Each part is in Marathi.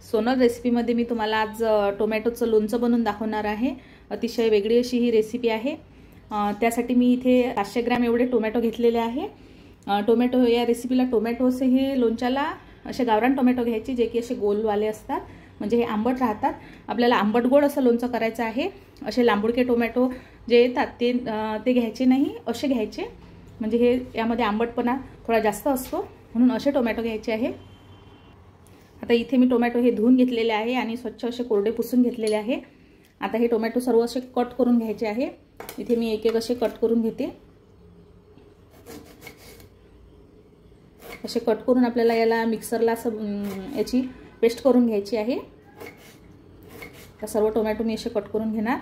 सोनल रेसिपीमध्ये मी तुम्हाला आज टोमॅटोचं लोणचं बनवून दाखवणार आहे। अतिशय वेगळी अशी ही रेसिपी आहे। त्यासाठी मी इथे 500 ग्रॅम एवढे टोमॅटो घेतलेले आहे। टोमॅटो या रेसिपीला टोमॅटोचे हे लोणच्याला असे गावरान टोमॅटो घ्यायचे जे की असे गोलवाले असतात, म्हणजे हे आंबट राहतात। आपल्याला आंबट गोड असं लोणचं करायचं आहे। असे लांबुडके टोमॅटो जे येतात ते घ्यायचे नाही, असे घ्यायचे, म्हणजे हे यामध्ये आंबटपणा थोडा जास्त असतो, म्हणून असे टोमॅटो घ्यायचे आहे। आता इथे मी टोमॅटो हे धुवून घेतलेले आहे आणि स्वच्छ असे कोरडे पुसून घेतलेले आहे। आता हे टोमॅटो सर्व असे कट करून घ्यायचे आहे। इथे मी एक एक असे कट करून घेते। असे कट करून आपल्याला याला मिक्सरला याची पेस्ट करून घ्यायची आहे। तर सर्व टोमॅटो मी असे कट करून घेणार।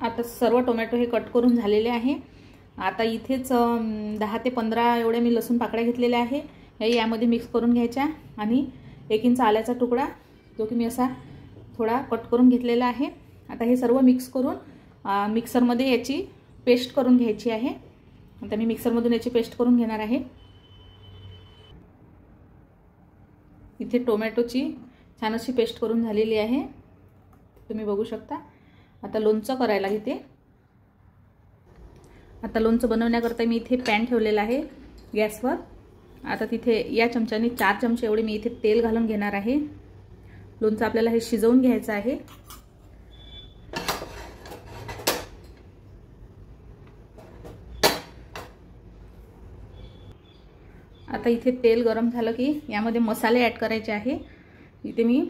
आता सर्व टोमॅटो हे कट करून झालेले आहे। आता इथेच 10 ते 15 एवढे मी लसूण पाकळ्या घेतलेल्या आहे, हे यामध्ये मिक्स करून घ्यायच्या। आणि 1 इंच आल्याचा तुकडा जो की मी असा थोडा कट करून घेतलेला आहे। आता हे सर्व मिक्स करून मिक्सरमध्ये याची पेस्ट करून घ्यायची आहे। आता मी मिक्सरमधून याची पेस्ट करून घेणार आहे। इथे टोमॅटोची छान अशी पेस्ट करून झालेली आहे, तुम्ही बघू शकता। आता लोणचं करायला घेते। आता लोणचं बनवण्याकरता मी इथे पॅन ठेवलेला आहे गॅसवर। आता तिथे या चमच्याने 4 चमचे एवढे मी इथे तेल घालून घेणार आहे। लोणचं आपल्याला हे शिजवून घ्यायचं आहे। आता इथे तेल गरम झालं की यामध्ये मसाले ॲड करायचे आहे। इथे मी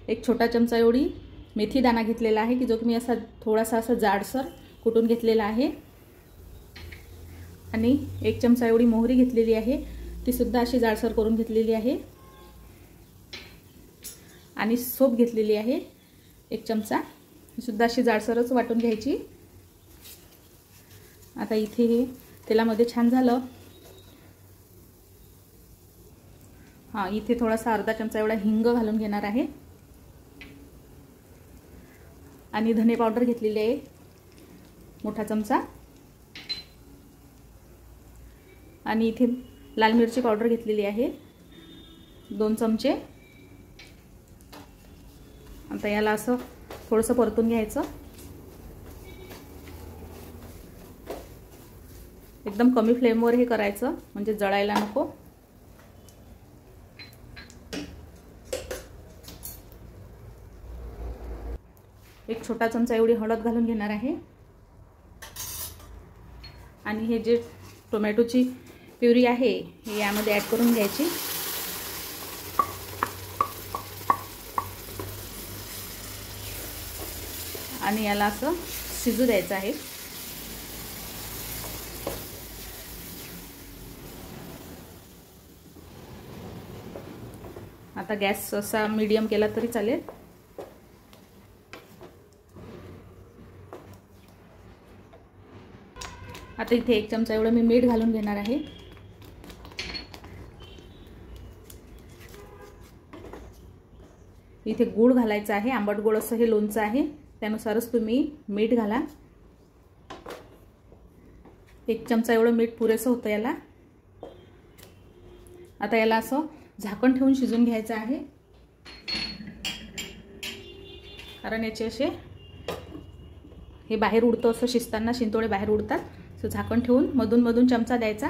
एक छोटा चमचा एवढी मेथी दाणा घेतलेला आहे, की जो की मी असा थोडासा असा जाडसर कुटून घेतलेला आहे। आणि 1 चमचा एवढी मोहरी घेतलेली आहे, ती सुद्धा अशी जाडसर करून घेतलेली आहे। आणि सोप घेतलेली आहे 1 चमचा, ही सुद्धा अशी जाडसरच वाटून घ्यायची। आता इथे हे तेलामध्ये छान झालं। इथे थोडासा अर्धा चमचा एवढा हिंग घालून घेणार आहे। आणि धने पावडर घेतलेली आहे मोठा चमचा। आणि इथे लाल मिरची पावडर घेतलेली आहे 2 चमचे। आता याला असं थोडंसं परतून घ्यायचं। एकदम कमी फ्लेमवर हे करायचं, म्हणजे जळायला नको। एक छोटा चमचा एवढी हळद घालून घेणार आहे। आणि हे जे टोमॅटोची प्युरी आहे हे यामध्ये ॲड करून घ्यायची। आणि याला असं शिजू द्यायचं आहे। आता गॅस असा मीडियम केला तरी चालेल। आता इथे 1 चमचा एवढं मी मीठ घालून घेणार आहे। इथे गूळ घालायचा आहे, आंबट गोड असं हे लोणचं आहे, त्यानुसारच तुम्ही मीठ घाला। 1 चमचा एवढं मीठ पुरेसं होतं याला। आता याला असं झाकण ठेवून शिजून घ्यायचं आहे, कारण याचे असे हे बाहेर उडतं, असं शिजताना शिंतोडे बाहेर उडतात। सो झाकण ठेवून मधून मधून चमचा द्यायचा।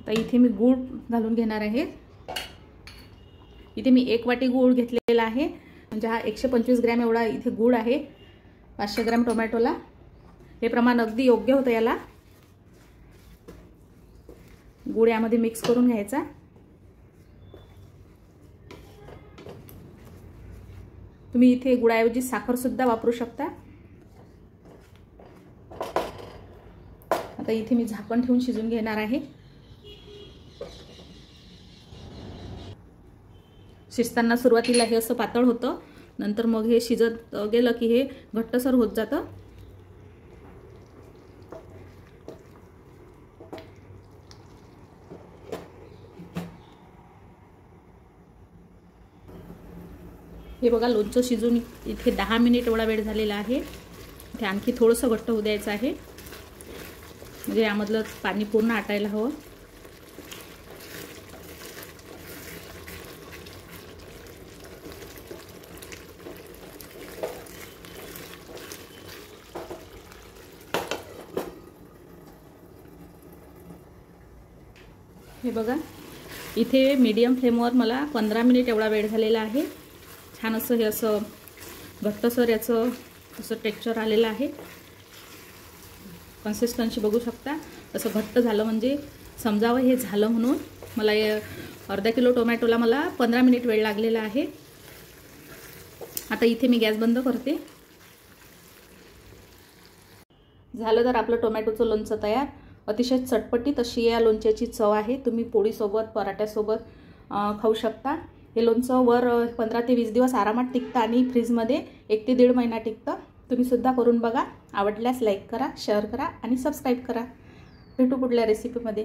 आता इथे मी गूळ घालून घेणार आहे। इथे मी 1 वाटी गूळ घेतलेला आहे, म्हणजे हा 125 ग्रॅम एवढा इथे गूळ आहे 500 ग्रॅम टोमॅटोला। हे प्रमाण अगदी योग्य होतं याला। गूळ यामध्ये मिक्स करून घ्यायचा। तुम्ही इथे गुळाऐवजी साखर सुद्धा वापरू शकता। आता इथे मी झाकण ठेवून शिजून घेणार आहे। शिजताना सुरुवातीला हे असं पातळ होतं, नंतर मग हे शिजत गेलं की हे घट्टसर होत जातं। हे बघा लोणचं शिजून इथे 10 मिनिट एवढा वेळ झालेला आहे। इथे आणखी थोडंसं घट्ट होऊ द्यायचं आहे, म्हणजे यामधलं पाणी पूर्ण आटायला हवं. हे बघा, इथे मीडियम फ्लेमवर मला 15 मिनिट एवढा वेळ झालेला आहे. छान असं हे असं घट्टसर याचं असं टेक्स्चर आलेलं आहे. कन्सिस्टन्सी बघू शकता. असं घट्ट झालं म्हणजे समजावं हे झालं म्हणून. मला अर्धा किलो टोमॅटोला मला 15 मिनिट वेळ लागलेला आहे. आता इथे मी गॅस बंद करते. झालं तर आपलं टोमॅटोचं लोणचं तयार. अतिशय चटपटीत अशी या लोणच्याची चव आहे. तुम्ही पोळीसोबत पराठ्यासोबत खाऊ शकता. हे लोणचं वर 15 ते 20 दिवस आरामात टिकतं आणि फ्रीजमध्ये 1 ते 1.5 महिना टिकतं. तुम्ही सुद्धा करून बघा. आवडल्यास लाईक करा, शेअर करा आणि सबस्क्राईब करा. भेटू पुढल्या रेसिपीमध्ये.